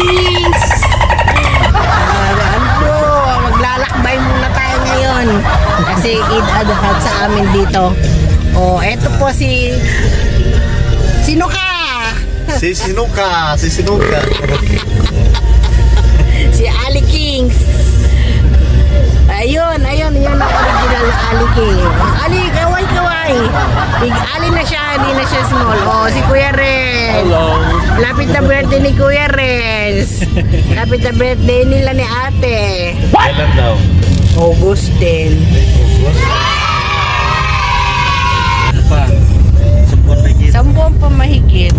Kings! Maglalakbay muna tayo ngayon. Kasi Eid al-Adha sa amin dito. Oh, eto po si... Sino ka? Si Sinuka. Si Ali Kings. Ayun ang original na Ali King. Ali, kaway. Big Ali na siya, hindi na siya small. Oh, si Kuya Renz. Hello. Lapit na birthday ni Kuya Renz. Lapit na birthday nila ni ate. Kailan daw? August 10. Sampung pa mahigit.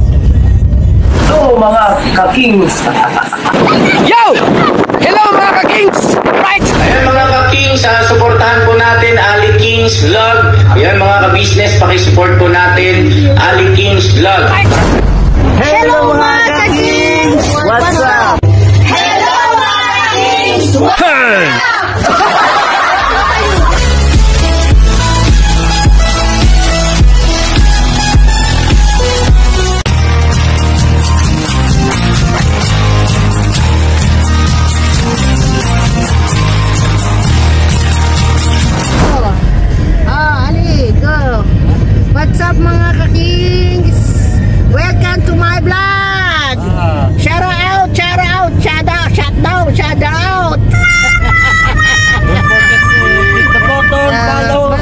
Hello mga ka-kings! Yo! Hello mga ka-kings! Right! Ayan mga ka-kings, supportahan po natin Ali Kings Vlog. Ayan mga ka-business, pakisupport po natin Ali Kings Vlog. Hello mga ka-kings! What's up? Hello mga ka-kings! What's up mga ka-kings? Welcome to my vlog! Shout out! Don't forget to hit the button, follow!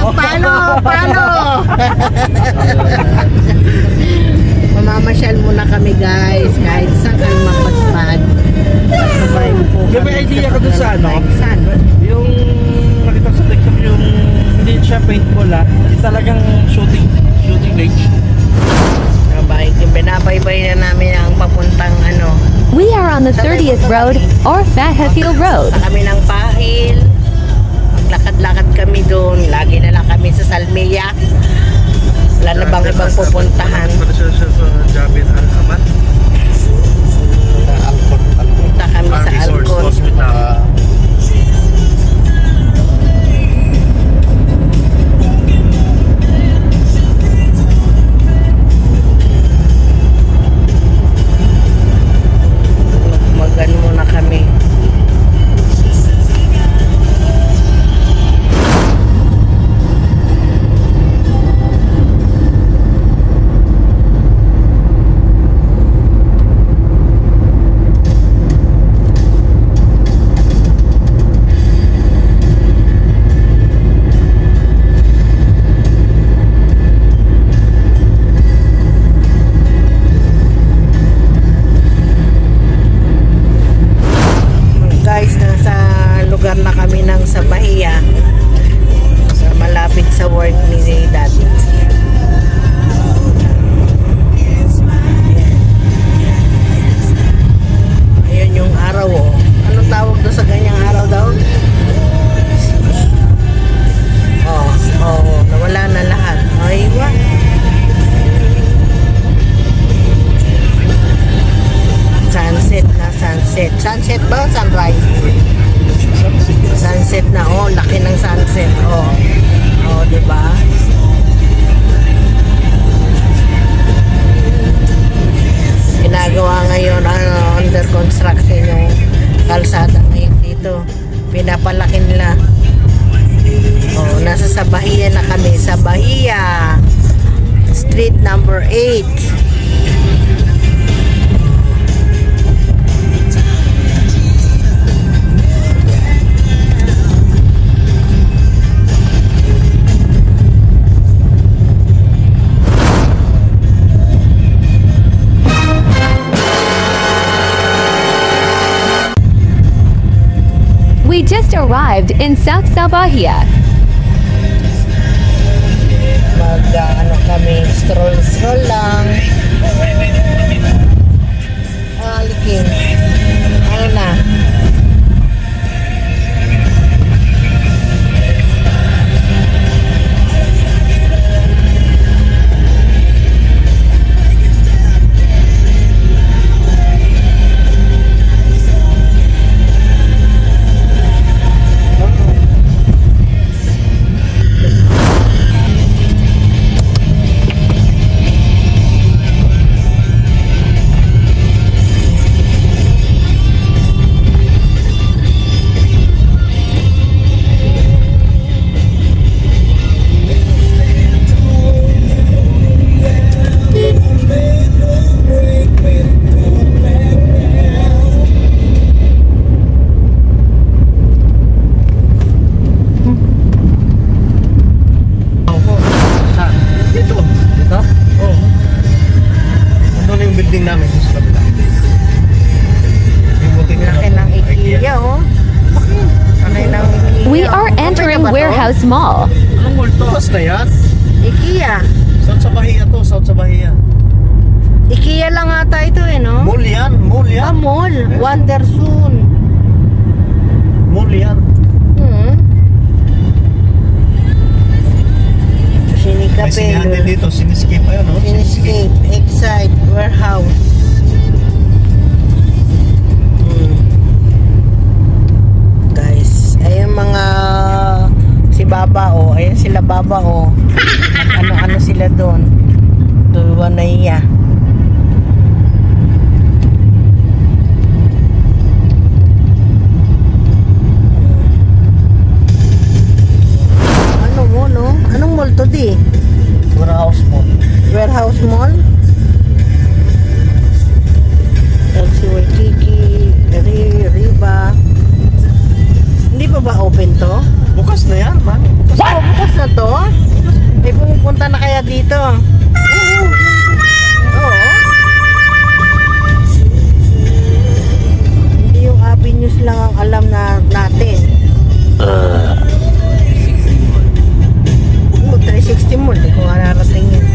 Mamamasyal muna kami guys, kahit saan kami mapagpad. May idea ka dun sa ano? Saan? Yung nakita sa TikTok yung hindi siya paintball talagang shooting range. Binabaybay na namin ang papuntang ano. We are on the 30th Road or Fat Hatfield Road. Kami ng Pahil. Maglakad-lakad kami doon. Lagi na lang kami sa Salmiya. Wala na bang ibang pupuntahan? Para siya sa Jabin Al-Aman. Punta kami sa Alcon. Hospital. Magan muna kami. Guys, nasa lugar na kami ng sa Bahia, sa malapit sa work ni Daddy. Ayun yung araw oh. Anong tawag doon sa ganyang araw daw? Nawala na lahat. Ay, what? Sunset ba? Sunrise? Sunset na, laki ng sunset. Diba? Ginagawa ngayon, under construction yung kalsada ngayon dito. Pinapalaki nila. Nasa sa Bahia na kami. Sa Bahia, street number 8. We just arrived in South Bahia. Kami, stroll lang. Likin. Ayun na. Laki ng IKEA, oh. Laki ng IKEA. We are oh. entering Kapit na ba to? Warehouse Mall. Anong mall to? Bukas na yan. IKEA. South sa Bahia to, South sa Bahia. IKEA lang ata ito eh, no? Mall yan, mall Ah, yan. mall. Wondersoon. Mall yan. Sinika May sinihan din Pelo. dito, Siniscape ayun, no? Siniscape, Excite, Warehouse. Guys, ayan mga si Baba, oh. Ayan sila Baba, oh. Ano-ano sila doon. Tuwa na iya. Ano mo, no? Anong mall to, di? Warehouse Mall. Warehouse Mall? LC Waikiki, Riba. Hindi pa ba open to? Bukas na yan, man. Bukas. Oh, bukas na to? May pumupunta na kaya dito? Oo. Hindi yung avenues lang ang alam na natin. 360 Mall, di ko nga narating yun.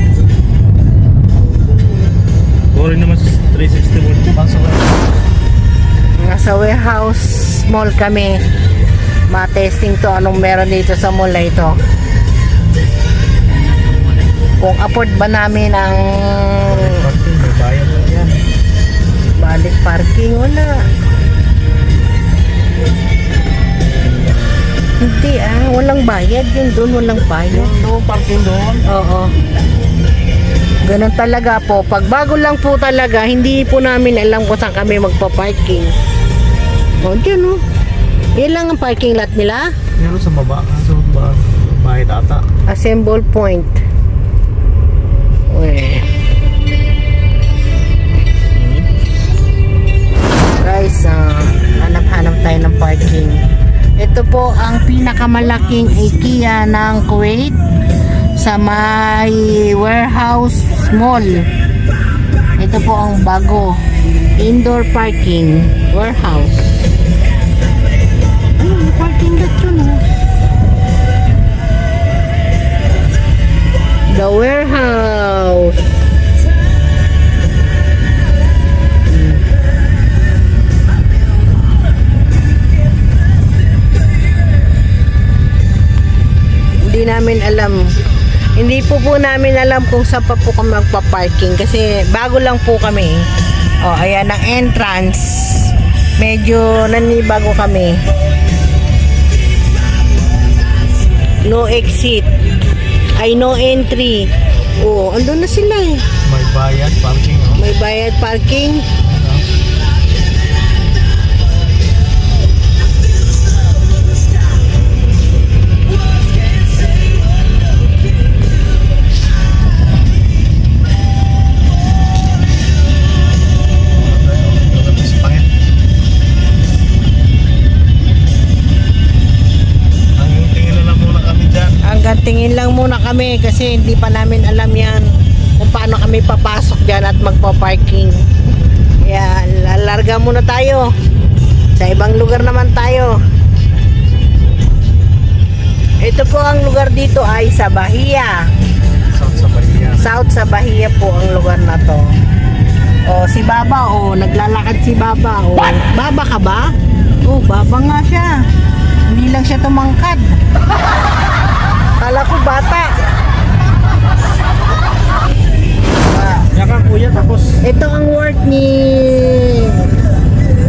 Boring naman sa 360 Mall. Pasok na. Nasa Warehouse Mall kami. Ma-testing to anong meron dito sa mall na ito. Kung afford ba namin ang Parking, may bayad na yan. balik parking, wala. Hindi walang bayad yun doon, walang bayad. Doon, parking doon. Oo. Ganun talaga po. Pag bago lang po talaga, hindi po namin alam kung saan kami magpa-parking. O, dyan o. Yan lang ang parking lot nila. Meron sa baba. Sa bahay data. Assemble point. Uy. Guys, hanap-hanap tayo ng parking. Ito po ang pinakamalaking IKEA ng Kuwait sa may Warehouse Mall. Ito po ang bago indoor parking warehouse. Ayun, parking lot yun, oh. The warehouse. Hindi namin alam. Hindi po namin alam kung saan pa po kami magpa-parking kasi bago lang po kami. Oh, ayan ang entrance. Medyo nanibago kami. No exit. Ay, no entry. Oh, andun na sila eh. May bayad, parking. Oh. May bayad parking. Hanggang tingin lang muna kami kasi hindi pa namin alam yan kung paano kami papasok dyan at magpa-parking. Kaya lalarga muna tayo. Sa ibang lugar naman tayo. Ito po ang lugar dito ay sa Bahia. South sa Bahia. South sa Bahia po ang lugar na to. O, si Baba, o, naglalakad si Baba. O, Baba ka ba? O, Baba nga siya. Hindi lang siya tumangkad. Kala ko bata. Yan ka kuya, tapos Ito ang work ni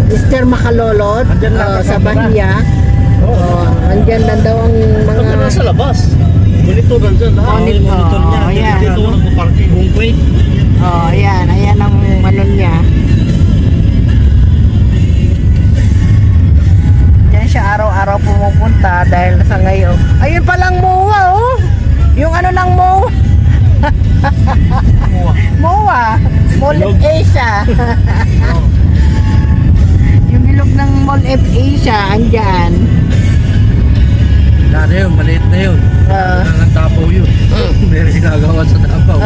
Mr. Makalolot Andyan lang sa sa camera. Bahia. Andyan lang daw ang mga... Pagka nasa labas. Monitor nandyan lahat. Monitor. monitor niya. Oh, ayan. Dito nagpa-parking. Buong Kuwait. Oh, ayan. Ayan ang ano niya. Diyan siya araw-araw pumupunta dahil sa ngayon. Ayun palang MOA, oh. Yung ano ng MOA. MOA. Mall of Asia. Yung bilog ng Mall of Asia, andyan. Wala na yun, maliit na yun. Ang Tapaw yun. Meron ginagawa sa Tapaw.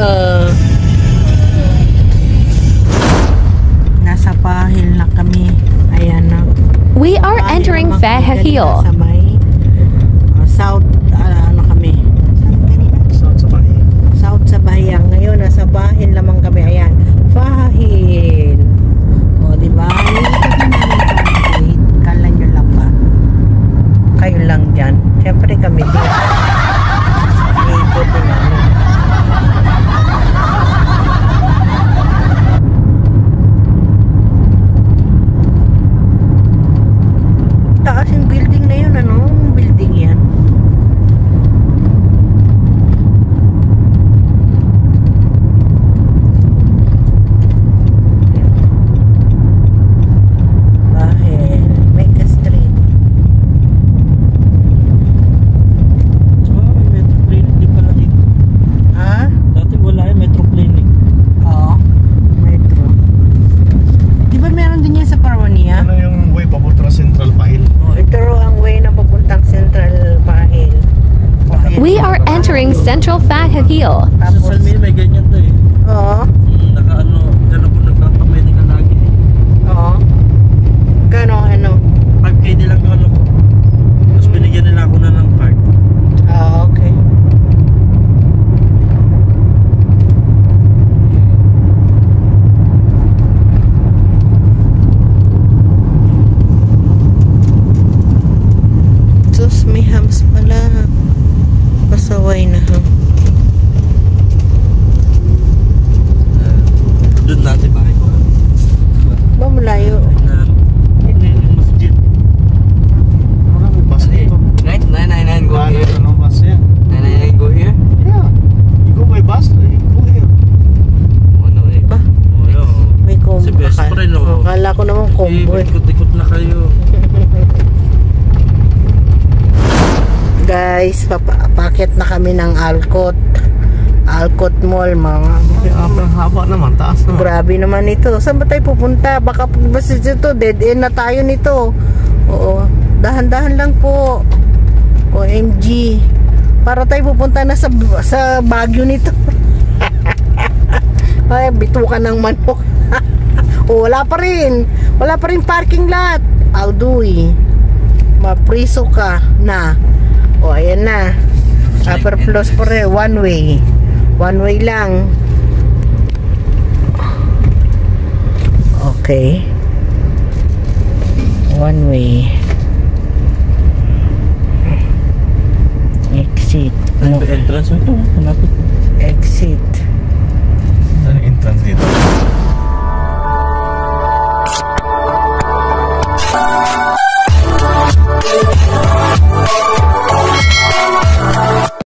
Nasa Pahil na kami. Ayan na. Fahahil. Sa may South, ano kami? Saan kanina? Sa Bahia. South sa Bahia. Ngayon, nasa Bahin lamang kami. Ayan. Fahil. O, diba? Kala nyo lang ba? Kayo lang dyan. Siyempre kami din. Ikot din namin. Taas yung building na yun, ano? Building yan. Bahel, Mega Street. May Metro Clinic din pala dito. Ha? Dati wala yung Metro Clinic. Oo. Metro. Di ba meron din yan sa Parwania? Ano yung way papunta na Central Bahil? Oh, ito raw ang way na papuntang Central Bahel. We are entering Central Fahahil. Sa Tapos, Salmin may ganyan to eh. oo. Naka-ano, dyan ako nagpapamedical lagi. Oo. Gano'ng ano? 5K nilang yung ano ko. Tapos binigyan nila ako na ng card. Ah, okay. Sus, may hams pala. Pasaway na ham. Doon natin bahay ko. Ba, malayo. Na, yung masjid. Maraming bus dito. 999 go Lalo here. ano bus yan? 999 go here. Yeah. You go by bus, you go here. Oh no eh. Ba, Oh, yun. may combo. Si best friend, oh. Akala ko naman combo eh. Ikot-ikot na kayo. Guys, papakit na kami ng Alcott. Alcott Mall, mga. Ang haba naman, taas naman. Grabe naman ito. Saan ba tayo pupunta? Baka basta ito, dead end na tayo nito. Oo. Dahan-dahan lang po. OMG. Para tayo pupunta na sa Baguio nito. Ay, bitukan ng manok. O, wala pa rin. Wala pa rin parking lot. Auduy. Mapriso ka na. O, ayan na. Upper floors pa rin. One way. One way lang. Okay. One way. Exit. No. Entrance mo ito. Malapit. Exit. Ano yung entrance dito?